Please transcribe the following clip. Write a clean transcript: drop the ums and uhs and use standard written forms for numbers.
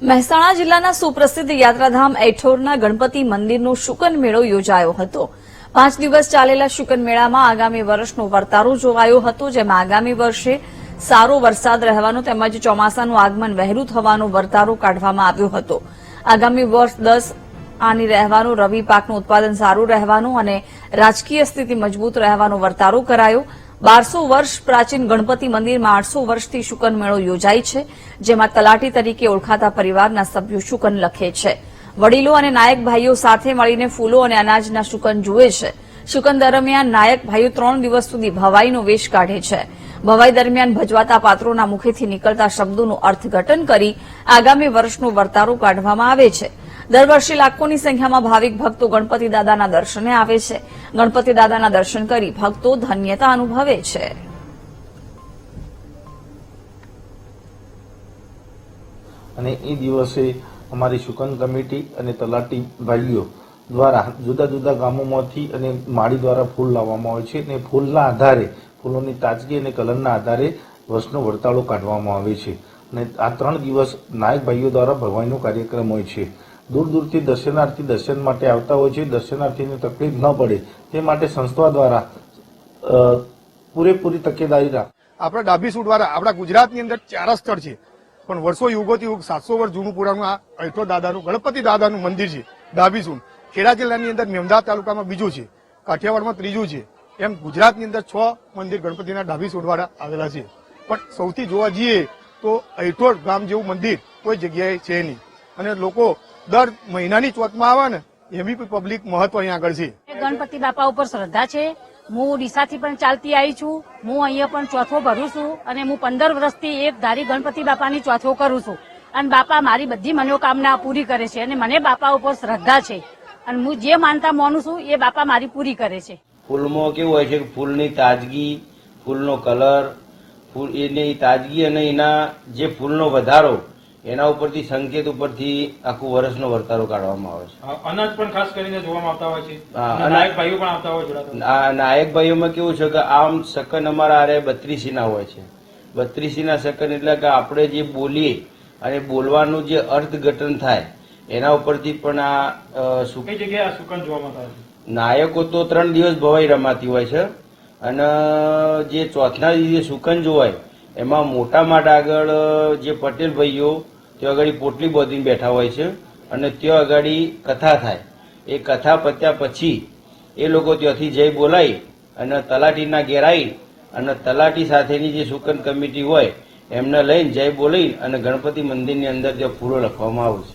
મહેસાણા જિલ્લાના સુપ્રસિદ્ધ યાત્રાધામ ઐઠોરના ગણપતિ મંદિરનો શુકન મેળો યોજાયો હતો। 5 દિવસ ચાલેલા શુકન મેળામાં આગામી વર્ષનો વર્તારો જોવાયો હતો, જેમાં આગામી વર્ષે સારો વરસાદ રહેવાનો તેમજ ચોમાસાનું આગમન વહેલું થવાનો વર્તારો કાઢવામાં આવ્યો હતો। આગામી વર્ષ 10 આની રહેવાનું, રવિ પાકનું ઉત્પાદન સારું રહેવાનું અને રાજકીય સ્થિતિ મજબૂત રહેવાનો વર્તારો કરાયો। 1200 વર્ષ પ્રાચીન ગણપતિ મંદિરમાં 800 વર્ષથી શુકન મેળો યોજાય છે, જેમાં તલાટી તરીકે ઓળખાતા પરિવારના સભ્યો શુકન લખે છે। વડીલો અને નાયક ભાઈઓ સાથે મળીને ફૂલો અને અનાજના શુકન જુએ છે। શુકન દરમિયાન નાયક ભાઈઓ 3 દિવસ સુધી ભવાઈનો વેશ કાઢે છે। ભવાઈ દરમિયાન ભજવાતા પાત્રોના મુખેથી નીકળતા શબ્દોનું અર્થઘટન કરી આગામી વર્ષનો વર્તારો કાઢવામાં આવે છે। દર વર્ષે લાખોની સંખ્યામાં ભાવિક ભક્તો ગણપતિ દાદાના દર્શને આવે છે। ગણપતિ દાદાના દર્શન કરી ભક્તો ધન્યતા અનુભવે છે। અને એ દિવસે અમારી શુકન કમિટી અને તલાટી ભાઈઓ દ્વારા જુદા જુદા ગામોમાંથી અને માળી દ્વારા ફૂલ લાવવામાં આવે છે અને ફૂલના આધારે, ફૂલોની તાજગી અને કલરના આધારે વર્ષનો વર્તાળો કાઢવામાં આવે છે। અને આ 3 દિવસ નાયક ભાઈઓ દ્વારા ભવાઈનો કાર્યક્રમ હોય છે। દૂર દૂરથી દર્શનાર્થી દર્શન માટે આવતા હોય છે। દર્શનાર્થીને તકલીફ ન પડે તે માટે સંસ્થા દ્વારા પૂરેપૂરી તકેદારી રાખ। આપણા ડાભી સૂટ વાળા આપણા ગુજરાતની અંદર 4 સ્થળ છે, પણ વર્ષો યુગોથી યુગ 700 વર્ષ જૂનું પુરાણું આ ઐઠોર દાદાનું ગણપતિ દાદાનું મંદિર છે। ડાભી સૂટ ખેડા જિલ્લાની અંદર મેમદાદ તાલુકામાં બીજું છે, કાઠિયાવાડમાં ત્રીજું છે, એમ ગુજરાતની અંદર 6 મંદિર ગણપતિના ડાભી સૂટ વાળા આવેલા છે। પણ સૌથી જોવા જઈએ તો ઐઠોર ગામ જેવું મંદિર કોઈ જગ્યાએ છે નહીં, અને લોકો દર મહિનાની ચોથમાં આવે ને એવી પબ્લિક મહત્વ અહીંયા આગળ છે। ગણપતિ બાપા ઉપર શ્રદ્ધા છે। હું ડીસાથી પણ ચાલતી આવી છું। હું અહીંયા પણ ચોથો ભરું છું અને હું 15 વર્ષથી એક ધારી ગણપતિ બાપાની ચોથો કરું છું, અને બાપા મારી બધી મનોકામના પૂરી કરે છે અને મને બાપા ઉપર શ્રદ્ધા છે, અને હું જે માનતા માનું છું એ બાપા મારી પૂરી કરે છે। ફૂલમાં કેવું હોય છે કે ફૂલની તાજગી, ફૂલનો કલર, ફૂલ એની તાજગી અને એના જે ફૂલનો વધારો, એના ઉપરથી સંકેત ઉપરથી આખું વર્ષનો વર્તારો કાઢવામાં આવે છે। અનાજ પણ ખાસ કરીને જોવામાં આવતા હોય છે, નાયક ભાઈઓ પણ આવતા હોય છે। નાયક ભાઈઓમાં કેવું છે કે આમ શકન અમારા આરે 32 ના હોય છે। 32 ના શકન એટલે કે આપણે જે બોલીએ અને બોલવાનું જે અર્થઘટન થાય એના ઉપરથી પણ આ કઈ જગ્યાએ શુકન જોવામાં આવે છે? નાયકો તો 3 દિવસ ભવાઈ રમાતી હોય છે, અને જે ચોથના દિવસે શુકન જોવાય એમાં મોટા માટ આગળ જે પટેલ ભાઈઓ ત્યાં આગળ પોટલી બાંધીને બેઠા હોય છે, અને ત્યાં આગળ કથા થાય। એ કથા પત્યા પછી એ લોકો ત્યાંથી જય બોલાવી અને તલાટીના ઘેર આવી અને તલાટી સાથેની જે શુકન કમિટી હોય એમને લઈને જય બોલાવી અને ગણપતિ મંદિરની અંદર ત્યાં ફૂલો લખવામાં આવે છે।